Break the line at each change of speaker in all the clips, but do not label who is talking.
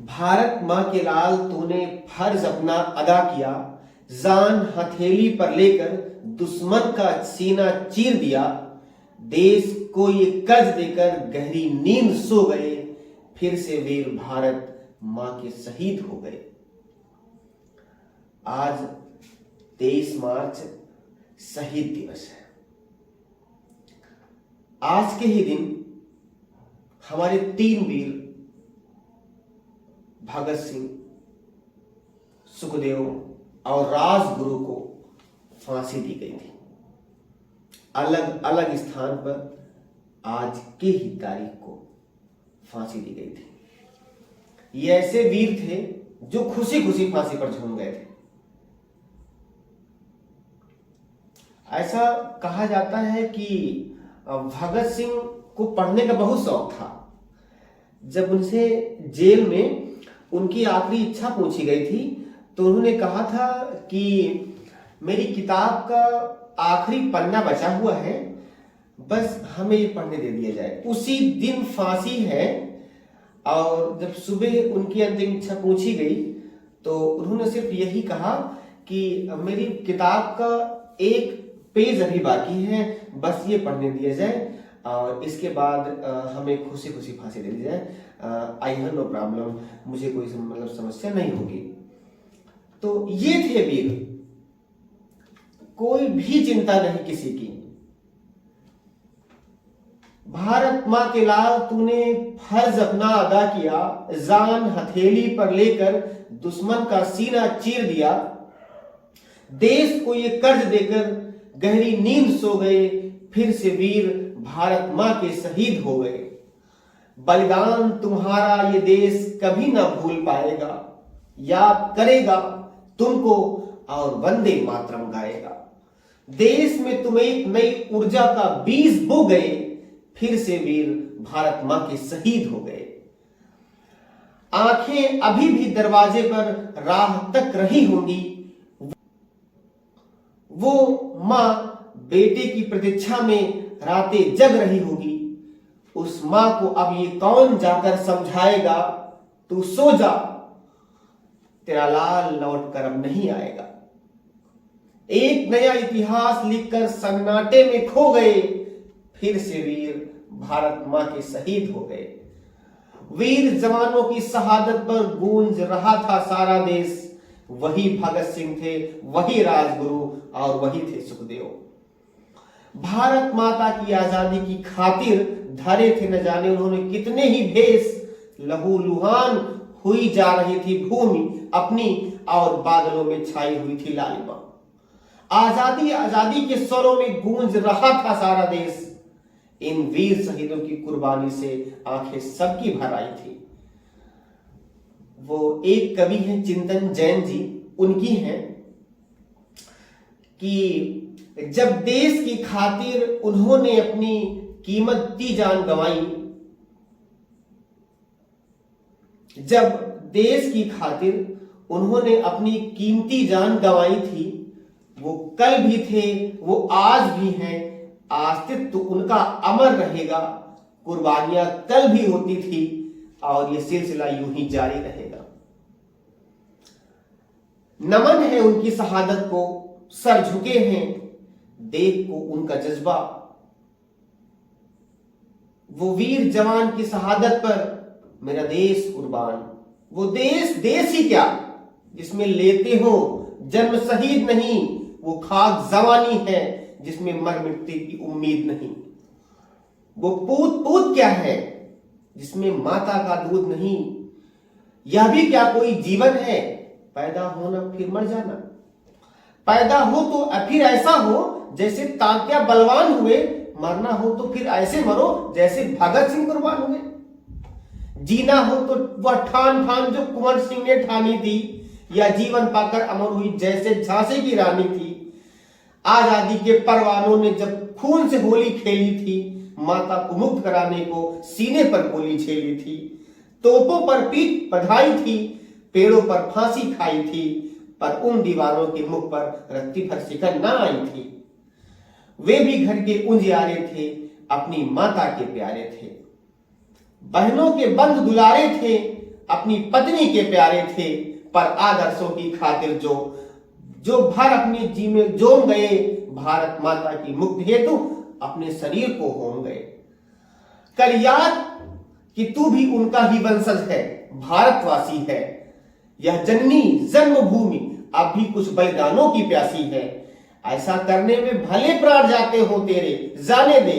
भारत माँ के लाल तूने फर्ज अपना अदा किया, जान हथेली पर लेकर दुश्मन का सीना चीर दिया। देश को ये कर्ज देकर गहरी नींद सो गए, फिर से वीर भारत माँ के शहीद हो गए। आज 23 मार्च शहीद दिवस है। आज के ही दिन हमारे 3 वीर भगत सिंह, सुखदेव और राजगुरु को फांसी दी गई थी। अलग अलग स्थान पर आज के ही तारीख को फांसी दी गई थी। ये ऐसे वीर थे जो खुशी खुशी फांसी पर झूम गए थे। ऐसा कहा जाता है कि भगत सिंह को पढ़ने का बहुत शौक था। जब उनसे जेल में उनकी आखिरी इच्छा पूछी गई थी तो उन्होंने कहा था कि मेरी किताब का आखिरी पन्ना बचा हुआ है, बस हमें ये पढ़ने दे दिया जाए। उसी दिन फांसी है और जब सुबह उनकी अंतिम इच्छा पूछी गई तो उन्होंने सिर्फ यही कहा कि मेरी किताब का एक पेज अभी बाकी है, बस ये पढ़ने दिया जाए और इसके बाद हमें खुशी खुशी फांसी दे दी जाए। आई हैव नो प्रॉब्लम, मुझे कोई समस्या नहीं होगी। तो ये थे वीर, कोई भी चिंता नहीं किसी की। भारत माँ के लाल तूने फर्ज अपना अदा किया, जान हथेली पर लेकर दुश्मन का सीना चीर दिया। देश को ये कर्ज देकर गहरी नींद सो गए, फिर से वीर भारत माँ के शहीद हो गए। बलिदान तुम्हारा ये देश कभी ना भूल पाएगा, याद करेगा तुमको और वंदे मातरम गाएगा। देश में तुम एक नई ऊर्जा का बीज बो गए, फिर से वीर भारत माँ के शहीद हो गए। आंखें अभी भी दरवाजे पर राह तक रही होंगी, वो माँ बेटे की प्रतीक्षा में रातें जग रही होगी। उस मां को अब ये कौन जाकर समझाएगा, तू सो जा, तेरा लाल लौट कर अब नहीं आएगा। एक नया इतिहास लिखकर सन्नाटे में खो गए, फिर से वीर भारत मां के शहीद हो गए। वीर जवानों की शहादत पर गूंज रहा था सारा देश। वही भगत सिंह थे, वही राजगुरु और वही थे सुखदेव। भारत माता की आजादी की खातिर धरे थे न जाने उन्होंने कितने ही भेष। लहू लुहान हुई जा रही थी भूमि अपनी और बादलों में छाई हुई थी लालिमा। आजादी आजादी के स्वरों में गूंज रहा था सारा देश। इन वीर शहीदों की कुर्बानी से आंखें सबकी भर आई थी। वो एक कवि हैं चिंतन जैन जी, उनकी हैं कि जब देश की खातिर उन्होंने अपनी कीमती जान गंवाई, जब देश की खातिर उन्होंने अपनी कीमती जान गंवाई थी, वो कल भी थे, वो आज भी हैं, अस्तित्व उनका अमर रहेगा। कुर्बानियां कल भी होती थी और ये सिलसिला यूं ही जारी रहेगा। नमन है उनकी शहादत को, सर झुके हैं देख को उनका जज्बा। वो वीर जवान की शहादत पर मेरा देश कुर्बान। वो देश देश ही क्या जिसमें लेते हो जन्म शहीद नहीं, वो खाक जवानी है जिसमें मर मिटने की उम्मीद नहीं। वो पूत पूत क्या है जिसमें माता का दूध नहीं। यह भी क्या कोई जीवन है, पैदा होना फिर मर जाना। पैदा हो तो फिर ऐसा हो जैसे तात्या बलवान हुए, मरना हो तो फिर ऐसे मरो जैसे भगत सिंह कुर्बान हुए। जीना हो तो वह ठान ठान जो कुंवर सिंह ने ठानी थी, या जीवन पाकर अमर हुई जैसे झांसी की रानी थी। आजादी के परवानों ने जब खून से होली खेली थी, माता को मुक्त कराने को सीने पर गोली झेली थी। तोपों पर पीठ बधाई थी, पेड़ों पर फांसी खाई थी, पर उन दीवारों के मुख पर रत्ती भर शिकन ना आई थी। वे भी घर के उजियारे थे, अपनी माता के प्यारे थे। बहनों के बंद दुलारे थे, अपनी पत्नी के प्यारे थे, पर आदर्शों की खातिर जो भर अपने जी में जोम गए, भारत माता की मुक्ति हेतु अपने शरीर को होम गए। कर याद कि तू भी उनका ही वंशज है, भारतवासी है। यह जननी जन्मभूमि अब भी कुछ बलिदानों की प्यासी है। ऐसा करने में भले प्राण जाते हो तेरे, जाने दे।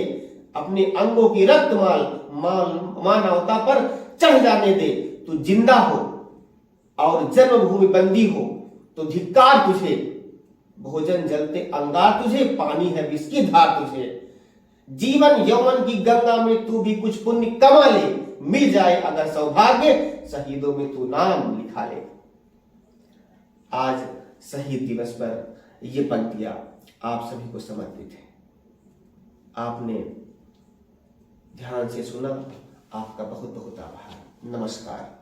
अपने अंगों की रक्तमाल मानवता पर चढ़ जाने दे। तू जिंदा हो और जन्मभूमि बंदी हो तो धिक्कार तुझे। भोजन जलते अंगार तुझे, पानी है विष की धार तुझे। जीवन यौवन की गंगा में तू भी कुछ पुण्य कमा ले। मिल जाए अगर सौभाग्य, शहीदों में तू नाम लिखा ले। आज शहीद दिवस पर ये पंक्तियां आप सभी को समर्पित है। आपने ध्यान से सुना, आपका बहुत बहुत आभार। नमस्कार।